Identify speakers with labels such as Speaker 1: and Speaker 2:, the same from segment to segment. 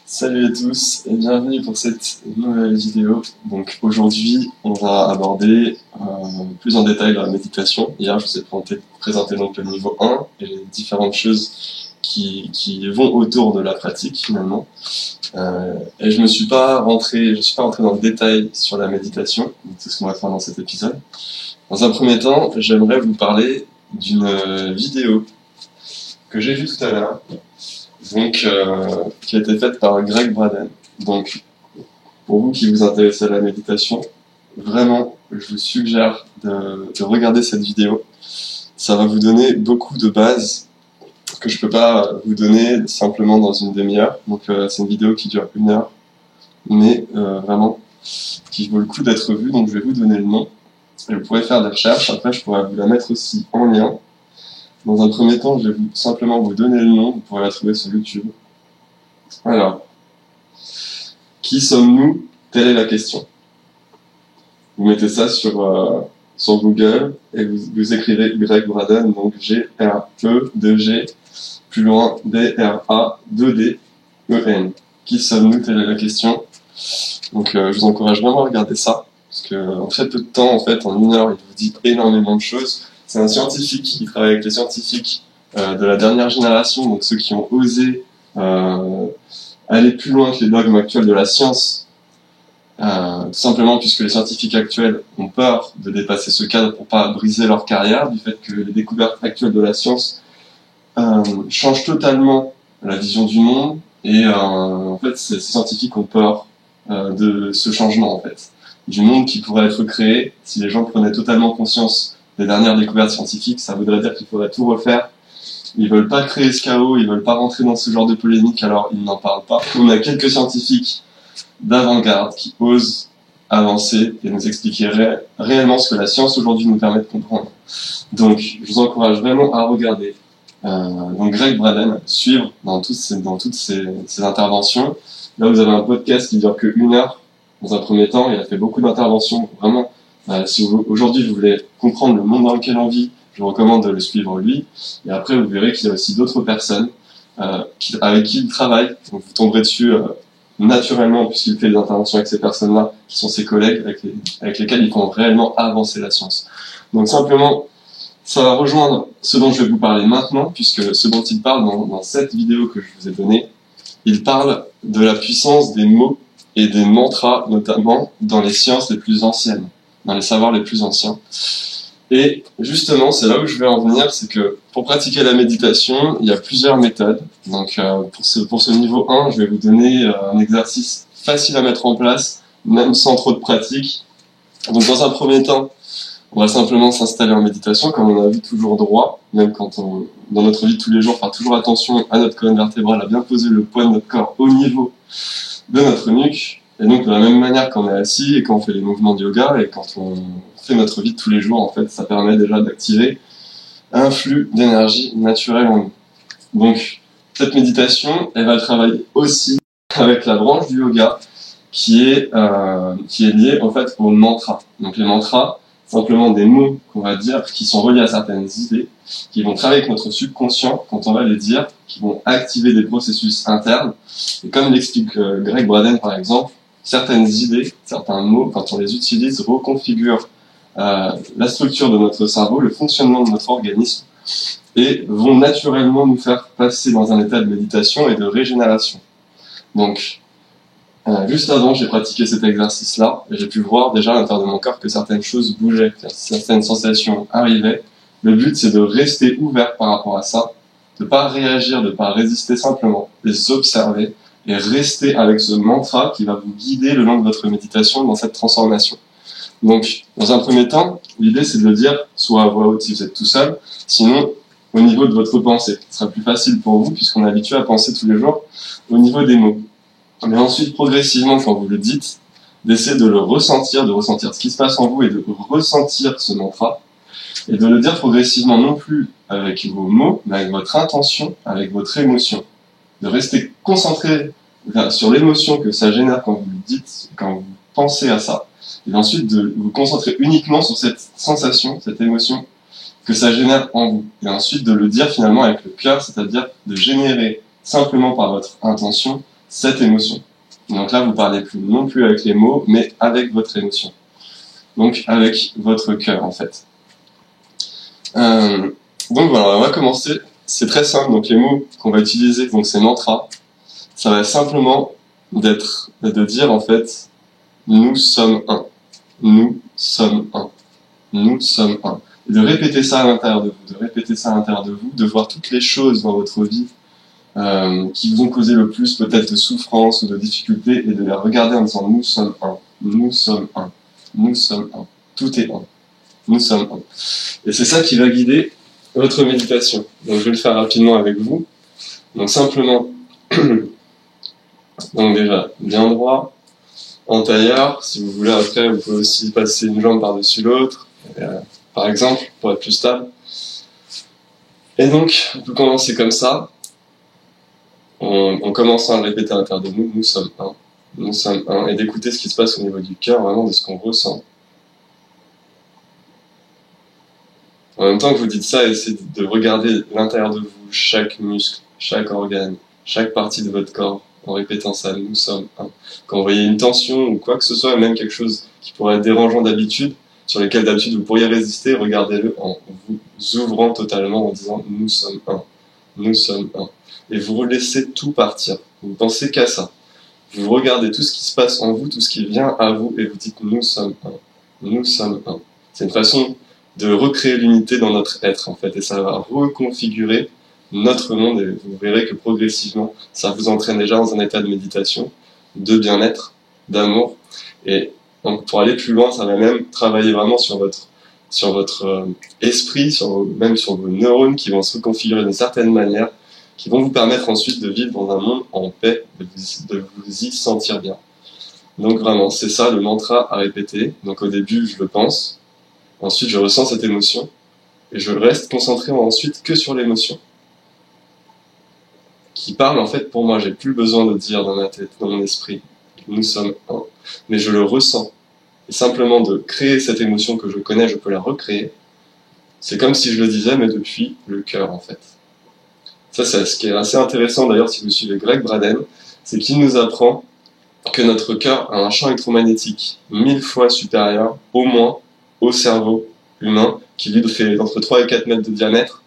Speaker 1: Salut à tous et bienvenue pour cette nouvelle vidéo. Donc aujourd'hui, on va aborder plus en détail la méditation. Hier, je vous ai présenté donc le niveau 1 et les différentes choses qui vont autour de la pratique finalement. Et je suis pas rentré dans le détail sur la méditation, donc c'est ce qu'on va faire dans cet épisode. Dans un premier temps, j'aimerais vous parler d'une vidéo que j'ai vue tout à l'heure. Donc, qui a été faite par Greg Braden. Donc, pour vous qui vous intéressez à la méditation, vraiment, je vous suggère de regarder cette vidéo. Ça va vous donner beaucoup de bases que je peux pas vous donner simplement dans une demi-heure. Donc, c'est une vidéo qui dure 1 heure, mais vraiment, qui vaut le coup d'être vue. Donc, je vais vous donner le nom. Et vous pourrez faire des recherches. Après, je pourrais vous la mettre aussi en lien. Dans un premier temps, je vais simplement vous donner le nom, vous pourrez la trouver sur YouTube. Alors, qui sommes-nous? Telle est la question. Vous mettez ça sur Google et vous écrivez Greg Braden, donc G-R-E-2-G, plus loin D-R-A-2-D-E-N. Qui sommes-nous? Telle est la question. Donc, je vous encourage vraiment à regarder ça, parce que en très peu de temps, en 1 heure, il vous dit énormément de choses. C'est un scientifique qui travaille avec les scientifiques de la dernière génération, donc ceux qui ont osé aller plus loin que les dogmes actuels de la science, tout simplement puisque les scientifiques actuels ont peur de dépasser ce cadre pour pas briser leur carrière, du fait que les découvertes actuelles de la science changent totalement la vision du monde, et en fait ces scientifiques ont peur de ce changement du monde qui pourrait être créé si les gens prenaient totalement conscience des dernières découvertes scientifiques. Ça voudrait dire qu'il faudrait tout refaire. Ils veulent pas créer ce chaos, ils veulent pas rentrer dans ce genre de polémique, alors ils n'en parlent pas. On a quelques scientifiques d'avant-garde qui osent avancer et nous expliquer réellement ce que la science aujourd'hui nous permet de comprendre. Donc, je vous encourage vraiment à regarder donc Greg Braden, suivre dans toutes ces interventions. Là, vous avez un podcast qui dure que 1 heure. Dans un premier temps, il a fait beaucoup d'interventions. Vraiment, si aujourd'hui vous voulez comprendre le monde dans lequel on vit, je vous recommande de le suivre lui. Et après, vous verrez qu'il y a aussi d'autres personnes avec qui il travaille. Donc, vous tomberez dessus naturellement, puisqu'il fait des interventions avec ces personnes-là, qui sont ses collègues, avec lesquels ils font réellement avancer la science. Donc, simplement, ça va rejoindre ce dont je vais vous parler maintenant, puisque ce dont il parle dans cette vidéo que je vous ai donnée, il parle de la puissance des mots et des mantras, notamment dans les sciences les plus anciennes, dans les savoirs les plus anciens. Et justement, c'est là où je vais en venir, c'est que pour pratiquer la méditation, il y a plusieurs méthodes. Donc pour ce niveau 1, je vais vous donner un exercice facile à mettre en place, même sans trop de pratique. Donc dans un premier temps, on va simplement s'installer en méditation, comme on a vu toujours droit, même quand dans notre vie de tous les jours, faire toujours attention à notre colonne vertébrale, à bien poser le poids de notre corps au niveau de notre nuque. Et donc de la même manière qu'on est assis et quand on fait les mouvements de yoga et quand on fait notre vie de tous les jours, ça permet déjà d'activer un flux d'énergie naturelle en nous. Donc cette méditation, elle va travailler aussi avec la branche du yoga qui est liée au mantra. Donc les mantras, simplement des mots qu'on va dire qui sont reliés à certaines idées, qui vont travailler avec notre subconscient quand on va les dire, qui vont activer des processus internes. Et comme l'explique Greg Braden par exemple, certaines idées, certains mots, quand on les utilise, reconfigurent la structure de notre cerveau, le fonctionnement de notre organisme, et vont naturellement nous faire passer dans un état de méditation et de régénération. Donc, juste avant, j'ai pratiqué cet exercice-là, et j'ai pu voir déjà à l'intérieur de mon corps que certaines choses bougeaient, certaines sensations arrivaient. Le but, c'est de rester ouvert par rapport à ça, de pas réagir, de pas résister, simplement les observer et rester avec ce mantra qui va vous guider le long de votre méditation dans cette transformation. Donc, dans un premier temps, l'idée c'est de le dire soit à voix haute si vous êtes tout seul, sinon au niveau de votre pensée. Ce sera plus facile pour vous puisqu'on est habitué à penser tous les jours au niveau des mots. Mais ensuite, progressivement, quand vous le dites, d'essayer de le ressentir, de ressentir ce qui se passe en vous et de ressentir ce mantra, et de le dire progressivement non plus avec vos mots, mais avec votre intention, avec votre émotion. De rester concentré sur l'émotion que ça génère quand vous le dites, quand vous pensez à ça. Et ensuite de vous concentrer uniquement sur cette sensation, cette émotion que ça génère en vous. Et ensuite de le dire finalement avec le cœur, c'est-à-dire de générer simplement par votre intention cette émotion. Donc là, vous parlez plus non plus avec les mots, mais avec votre émotion. Donc avec votre cœur, en fait. Donc voilà, on va commencer. C'est très simple. Donc les mots qu'on va utiliser, donc ces mantras, ça va simplement de dire en fait, nous sommes un. Nous sommes un. Nous sommes un. Et de répéter ça à l'intérieur de vous, de voir toutes les choses dans votre vie qui vous ont causé le plus peut-être de souffrance ou de difficultés et de les regarder en disant nous sommes un. Nous sommes un. Nous sommes un. Tout est un. Nous sommes un. Et c'est ça qui va guider votre méditation. Donc je vais le faire rapidement avec vous. Donc simplement, donc déjà, bien droit, en tailleur. Si vous voulez après, vous pouvez aussi passer une jambe par-dessus l'autre, par exemple, pour être plus stable. Et donc, on peut commencer comme ça, en commençant à le répéter à l'intérieur de nous, nous sommes un. Nous sommes un. Et d'écouter ce qui se passe au niveau du cœur, vraiment de ce qu'on ressent. En même temps que vous dites ça, essayez de regarder l'intérieur de vous, chaque muscle, chaque organe, chaque partie de votre corps, en répétant ça, nous sommes un. Quand vous voyez une tension ou quoi que ce soit, même quelque chose qui pourrait être dérangeant d'habitude, sur lequel d'habitude vous pourriez résister, regardez-le en vous ouvrant totalement, en disant nous sommes un. Nous sommes un. Et vous laissez tout partir. Vous pensez qu'à ça. Vous regardez tout ce qui se passe en vous, tout ce qui vient à vous, et vous dites nous sommes un. Nous sommes un. C'est une façon de recréer l'unité dans notre être, en fait, et ça va reconfigurer notre monde, et vous verrez que progressivement, ça vous entraîne déjà dans un état de méditation, de bien-être, d'amour, et donc pour aller plus loin, ça va même travailler vraiment sur votre esprit, même sur vos neurones qui vont se reconfigurer d'une certaine manière, qui vont vous permettre ensuite de vivre dans un monde en paix, de vous y sentir bien. Donc vraiment, c'est ça le mantra à répéter. Donc au début, je le pense. Ensuite, je ressens cette émotion et je reste concentré ensuite que sur l'émotion qui parle en fait pour moi. J'ai plus besoin de dire dans ma tête, dans mon esprit, nous sommes un, mais je le ressens. Et simplement de créer cette émotion que je connais, je peux la recréer. C'est comme si je le disais, mais depuis le cœur en fait. Ça, c'est ce qui est assez intéressant d'ailleurs si vous suivez Greg Braden, c'est qu'il nous apprend que notre cœur a un champ électromagnétique 1000 fois supérieur, au moins, au cerveau humain, qui lui fait entre 3 et 4 mètres de diamètre,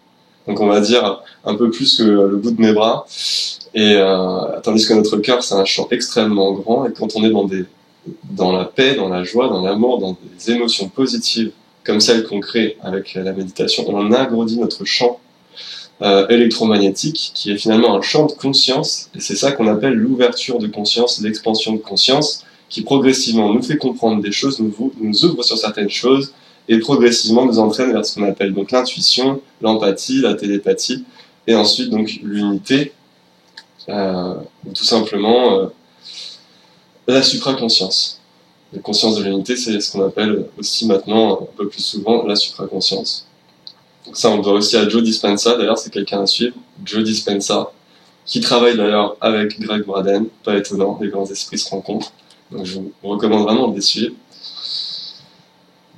Speaker 1: donc on va dire un peu plus que le bout de mes bras, et tandis que notre cœur c'est un champ extrêmement grand, et quand on est dans la paix, dans la joie, dans l'amour, dans des émotions positives, comme celles qu'on crée avec la méditation, on agrandit notre champ électromagnétique, qui est finalement un champ de conscience, et c'est ça qu'on appelle l'ouverture de conscience, l'expansion de conscience, qui progressivement nous fait comprendre des choses, nous ouvre sur certaines choses, et progressivement nous entraîne vers ce qu'on appelle donc l'intuition, l'empathie, la télépathie, et ensuite donc l'unité, ou tout simplement la supraconscience. La conscience de l'unité, c'est ce qu'on appelle aussi maintenant, un peu plus souvent, la supraconscience. Donc ça, on doit aussi à Joe Dispenza, d'ailleurs, c'est quelqu'un à suivre, Joe Dispenza, qui travaille d'ailleurs avec Greg Braden, pas étonnant, les grands esprits se rencontrent, donc je vous recommande vraiment de les suivre.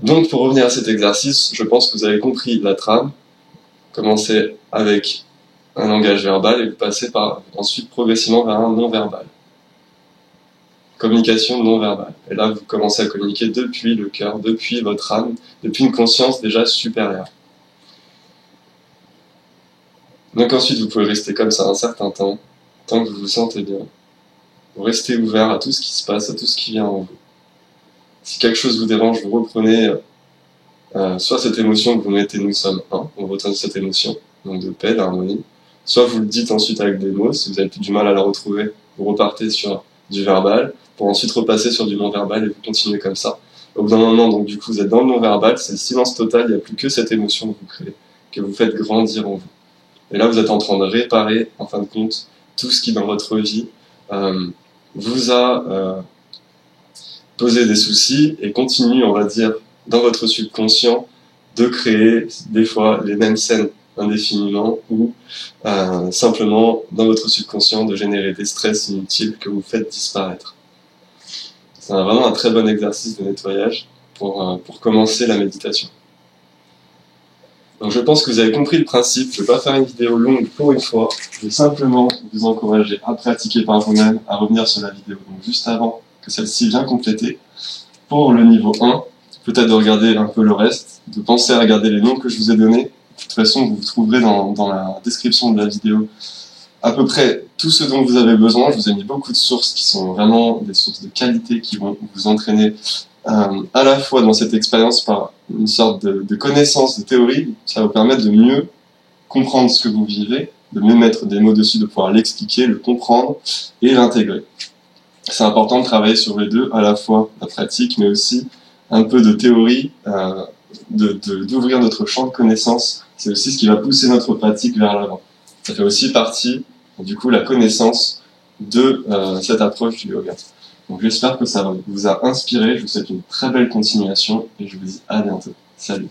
Speaker 1: Donc pour revenir à cet exercice, je pense que vous avez compris la trame. Commencez avec un langage verbal et vous passez ensuite progressivement vers un non-verbal. Communication non-verbale. Et là, vous commencez à communiquer depuis le cœur, depuis votre âme, depuis une conscience déjà supérieure. Donc ensuite, vous pouvez rester comme ça un certain temps, tant que vous vous sentez bien. Vous restez ouvert à tout ce qui se passe, à tout ce qui vient en vous. Si quelque chose vous dérange, vous reprenez soit cette émotion que vous mettez, nous sommes un, vous retenez cette émotion, donc de paix, d'harmonie. Soit vous le dites ensuite avec des mots, si vous avez plus du mal à la retrouver, vous repartez sur du verbal, pour ensuite repasser sur du non-verbal et vous continuez comme ça. Au bout d'un moment, donc du coup, vous êtes dans le non-verbal, c'est le silence total, il n'y a plus que cette émotion que vous créez, que vous faites grandir en vous. Et là, vous êtes en train de réparer, en fin de compte, tout ce qui dans votre vie vous a posé des soucis et continue, on va dire, dans votre subconscient, de créer des fois les mêmes scènes indéfiniment ou simplement dans votre subconscient de générer des stress inutiles que vous faites disparaître. C'est vraiment un très bon exercice de nettoyage pour commencer la méditation. Donc je pense que vous avez compris le principe. Je ne vais pas faire une vidéo longue pour une fois. Je vais simplement vous encourager à pratiquer par vous-même, à revenir sur la vidéo. Donc juste avant que celle-ci vienne compléter. Pour le niveau 1, peut-être de regarder un peu le reste, de penser à regarder les noms que je vous ai donnés. De toute façon, vous trouverez dans la description de la vidéo à peu près tout ce dont vous avez besoin. Je vous ai mis beaucoup de sources qui sont vraiment des sources de qualité qui vont vous entraîner à la fois dans cette expérience par une sorte de connaissance, de théorie. Ça va vous permettre de mieux comprendre ce que vous vivez, de mieux mettre des mots dessus, de pouvoir l'expliquer, le comprendre et l'intégrer. C'est important de travailler sur les deux, à la fois la pratique, mais aussi un peu de théorie, d'ouvrir notre champ de connaissances. C'est aussi ce qui va pousser notre pratique vers l'avant. Ça fait aussi partie, du coup, la connaissance de cette approche du yoga. Donc j'espère que ça vous a inspiré, je vous souhaite une très belle continuation et je vous dis à bientôt. Salut!